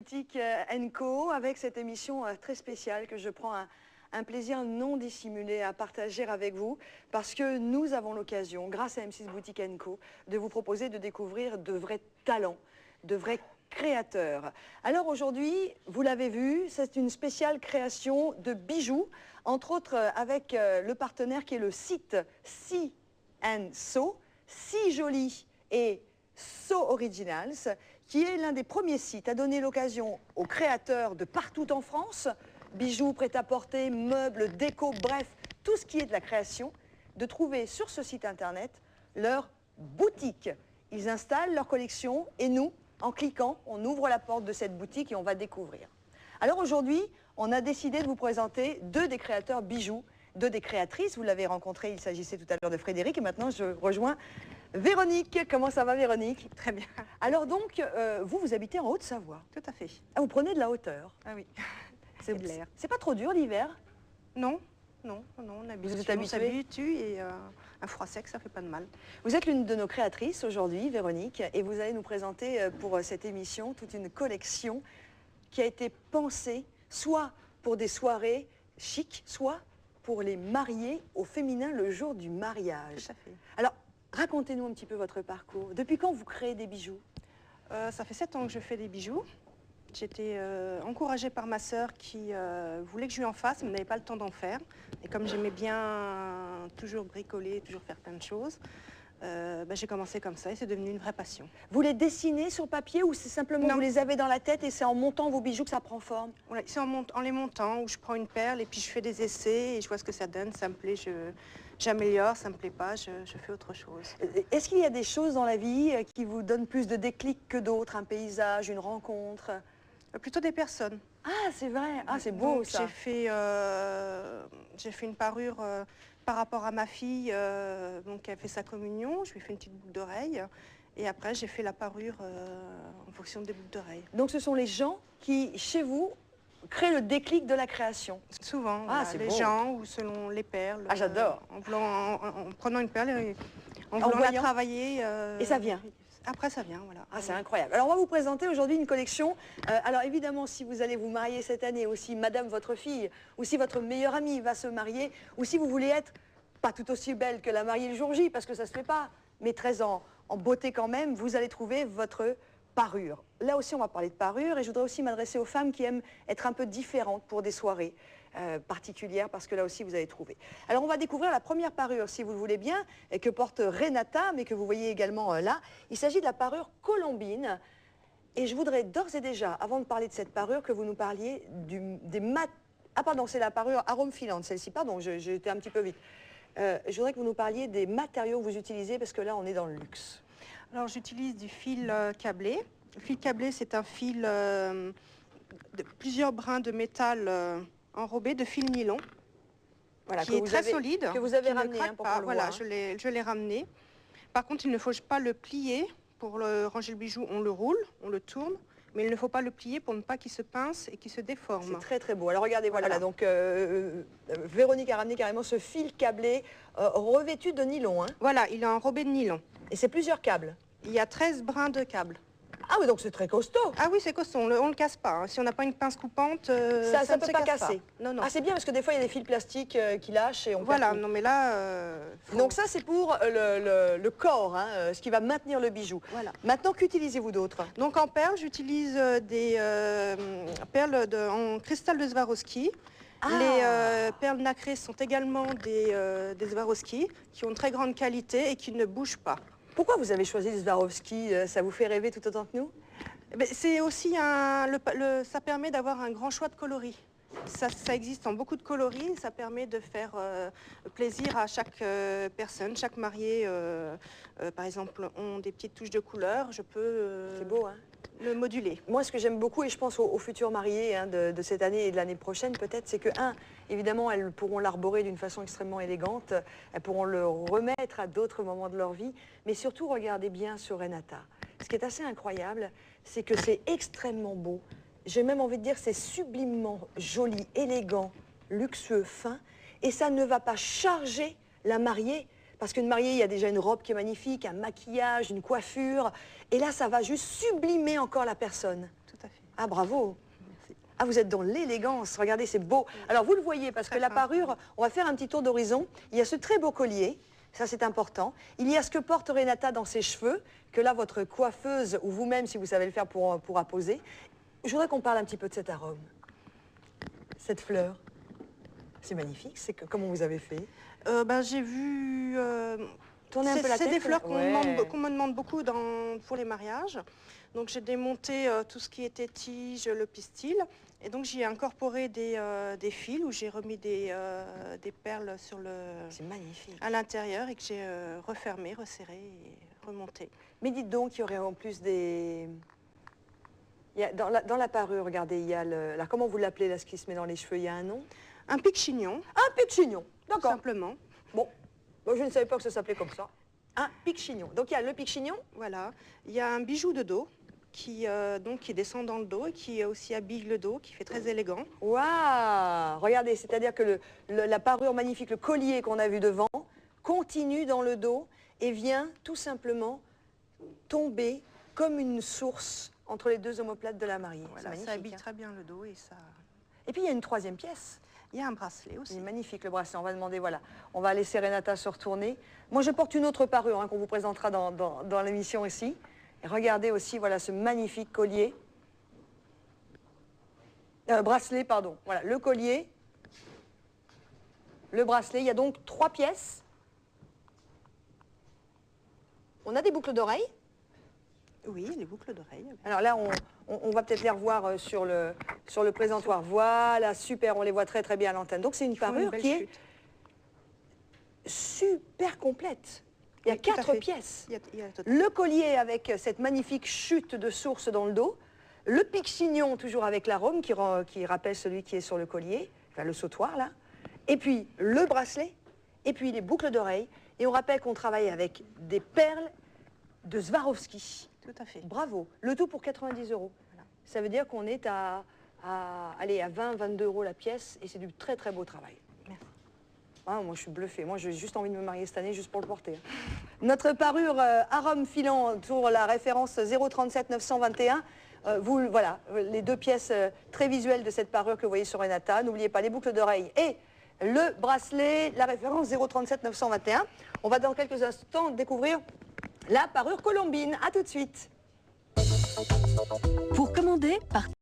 Boutique Co avec cette émission très spéciale que je prends un plaisir non dissimulé à partager avec vous parce que nous avons l'occasion, grâce à M6 Boutique Co, de vous proposer de découvrir de vrais talents, de vrais créateurs. Alors aujourd'hui, vous l'avez vu, c'est une spéciale création de bijoux, entre autres avec le partenaire qui est le site Si Joli et So Originals, qui est l'un des premiers sites à donner l'occasion aux créateurs de partout en France, bijoux, prêt-à-porter, meubles, déco, bref, tout ce qui est de la création, de trouver sur ce site internet leur boutique. Ils installent leur collection et nous, en cliquant, on ouvre la porte de cette boutique et on va découvrir. Alors aujourd'hui, on a décidé de vous présenter deux des créateurs bijoux, deux des créatrices. Vous l'avez rencontré, il s'agissait tout à l'heure de Frédéric et maintenant je rejoins Véronique. Comment ça va, Véronique? Très bien. Alors donc, vous habitez en Haute-Savoie. Tout à fait. Ah, vous prenez de la hauteur. Ah oui. C'est pas trop dur l'hiver? Non, non, non, on s'habitue et un froid sec, ça fait pas de mal. Vous êtes l'une de nos créatrices aujourd'hui, Véronique, et vous allez nous présenter pour cette émission toute une collection qui a été pensée soit pour des soirées chic, soit pour les mariés au féminin le jour du mariage. Tout à fait. Alors, racontez-nous un petit peu votre parcours. Depuis quand vous créez des bijoux? Ça fait 7 ans que je fais des bijoux. J'étais encouragée par ma sœur qui voulait que je lui en fasse, mais n'avait pas le temps d'en faire. Et comme j'aimais bien toujours bricoler, toujours faire plein de choses, j'ai commencé comme ça et c'est devenu une vraie passion. Vous les dessinez sur papier ou c'est simplement vous les avez dans la tête et c'est en montant vos bijoux que ça prend forme? Voilà, c'est en les montant où je prends une perle et puis je fais des essais et je vois ce que ça donne. Ça me plaît, j'améliore, ça me plaît pas, je fais autre chose. Est-ce qu'il y a des choses dans la vie qui vous donnent plus de déclic que d'autres? Un paysage, une rencontre? Plutôt des personnes. Ah, c'est vrai. Ah, c'est beau. Donc, ça. J'ai fait une parure par rapport à ma fille, donc elle fait sa communion. Je lui ai fait une petite boucle d'oreille. Et après, j'ai fait la parure en fonction des boucles d'oreille. Donc, ce sont les gens qui, chez vous, créent le déclic de la création? Souvent, ah, voilà, les gens ou selon les perles. Ah, j'adore. En prenant une perle et en voulant la travailler. Et ça vient? Après, ça vient, voilà. Ah, c'est incroyable. Alors, on va vous présenter aujourd'hui une collection. Alors, évidemment, si vous allez vous marier cette année, ou si madame, votre fille, ou si votre meilleure amie va se marier, ou si vous voulez être pas tout aussi belle que la mariée le jour J, parce que ça se fait pas, mais très en beauté quand même, vous allez trouver votre parure. Là aussi, on va parler de parure, et je voudrais aussi m'adresser aux femmes qui aiment être un peu différentes pour des soirées particulières, parce que là aussi, vous allez trouver. Alors, on va découvrir la première parure, si vous le voulez bien, que porte Renata, mais que vous voyez également là. Il s'agit de la parure colombine. Et je voudrais d'ores et déjà, avant de parler de cette parure, que vous nous parliez des mat... Ah, pardon, c'est la parure arôme filante, celle-ci. Pardon, j'ai été un petit peu vite. Je voudrais que vous nous parliez des matériaux que vous utilisez, parce que là, on est dans le luxe. Alors, j'utilise du fil câblé. Le fil câblé, c'est un fil de plusieurs brins de métal enrobé de fil nylon, voilà, qui est très solide. Que vous avez ramené, hein, pour pas. Le voilà, voir. je l'ai ramené. Par contre, il ne faut pas le plier. Pour ranger le bijou, on le roule, on le tourne. Mais il ne faut pas le plier pour ne pas qu'il se pince et qu'il se déforme. C'est très très beau. Alors regardez, voilà, donc Véronique a ramené carrément ce fil câblé revêtu de nylon. Hein. Voilà, il est enrobé de nylon. Et c'est plusieurs câbles? Il y a 13 brins de câbles. Ah oui, donc c'est très costaud. Ah oui, c'est costaud, on le casse pas. Hein. Si on n'a pas une pince coupante, ça ne peut pas casser. Non, non. Ah, c'est bien parce que des fois, il y a des fils plastiques qui lâchent et on voilà, non mais là... Donc ça, c'est pour le corps, hein, ce qui va maintenir le bijou. Voilà. Maintenant, qu'utilisez-vous d'autre? Donc en perles, j'utilise des perles en cristal de Swarovski. Ah. Les perles nacrées sont également des Swarovski qui ont une très grande qualité et qui ne bougent pas. Pourquoi vous avez choisi le Swarovski? Ça vous fait rêver tout autant que nous? C'est aussi ça permet d'avoir un grand choix de coloris. Ça existe en beaucoup de coloris, ça permet de faire plaisir à chaque personne. Chaque marié, par exemple, ont des petites touches de couleur. Je peux c'est beau, hein, le moduler. Moi, ce que j'aime beaucoup, et je pense aux futurs mariés hein, de cette année et de l'année prochaine peut-être, c'est que, évidemment, elles pourront l'arborer d'une façon extrêmement élégante, elles pourront le remettre à d'autres moments de leur vie, mais surtout, regardez bien sur Renata. Ce qui est assez incroyable, c'est que c'est extrêmement beau. J'ai même envie de dire c'est sublimement joli, élégant, luxueux, fin, et ça ne va pas charger la mariée. Parce qu'une mariée, il y a déjà une robe qui est magnifique, un maquillage, une coiffure, et là, ça va juste sublimer encore la personne. Tout à fait. Ah, bravo. Merci. Ah, vous êtes dans l'élégance. Regardez, c'est beau. Alors, vous le voyez, parce que Très la fin. parure, on va faire un petit tour d'horizon. Il y a ce très beau collier. Ça, c'est important. Il y a ce que porte Renata dans ses cheveux, que là, votre coiffeuse, ou vous-même, si vous savez le faire, pourra poser. Je voudrais qu'on parle un petit peu de cet arôme. Cette fleur. C'est magnifique. Comment vous avez fait? J'ai vu... Tournez un peu la c'est tête. des fleurs Ouais. qu'on me demande beaucoup pour les mariages. Donc j'ai démonté tout ce qui était tige, le pistil. Et donc j'y ai incorporé des fils où j'ai remis des perles C'est magnifique. à l'intérieur et que j'ai refermé, resserré et remonté. Mais dites donc, il y aurait en plus des... dans la parure, regardez, il y a là, comment vous l'appelez, là, ce qui se met dans les cheveux, il y a un nom? Un pic chignon, Un pic chignon, tout d'accord. simplement. Bon, moi, je ne savais pas que ça s'appelait comme ça. Un pic chignon. Donc il y a le pic chignon. Voilà. Il y a un bijou de dos qui descend dans le dos et qui aussi habille le dos, qui fait très élégant. Waouh! Regardez, c'est-à-dire que la parure magnifique, le collier qu'on a vu devant, continue dans le dos et vient tout simplement tomber comme une source entre les deux omoplates de la mariée. Voilà, C'est ça habille magnifique. très bien le dos et ça... Et puis il y a une troisième pièce. Il y a un bracelet aussi. C'est magnifique le bracelet. On va demander, voilà, on va laisser Renata se retourner. Moi, je porte une autre parure qu'on vous présentera dans l'émission ici. Et regardez aussi, voilà, ce magnifique collier. Bracelet, pardon. Voilà, le collier, le bracelet. Il y a donc 3 pièces. On a des boucles d'oreilles. Oui, les boucles d'oreilles. Alors là, on va peut-être les revoir sur le présentoir. Voilà, super, on les voit très très bien à l'antenne. Donc c'est une parure qui est super complète. Il y a Oui, tout à 4 fait. pièces. Il y a Le collier avec cette magnifique chute de source dans le dos. Le pic chignon, toujours avec l'arôme qui rappelle celui qui est sur le collier, enfin le sautoir là. Et puis le bracelet, et puis les boucles d'oreilles. Et on rappelle qu'on travaille avec des perles de Swarovski. Tout à fait. Bravo. Le tout pour 90 €. Voilà. Ça veut dire qu'on est à 20, 22 € la pièce et c'est du très très beau travail. Merci. Ah, moi je suis bluffée. Moi j'ai juste envie de me marier cette année juste pour le porter. Hein. Notre parure arôme filant pour la référence 037 921. Voilà, les 2 pièces très visuelles de cette parure que vous voyez sur Renata. N'oubliez pas les boucles d'oreilles et le bracelet, la référence 037 921. On va dans quelques instants découvrir la parure colombine. À tout de suite. Pour commander,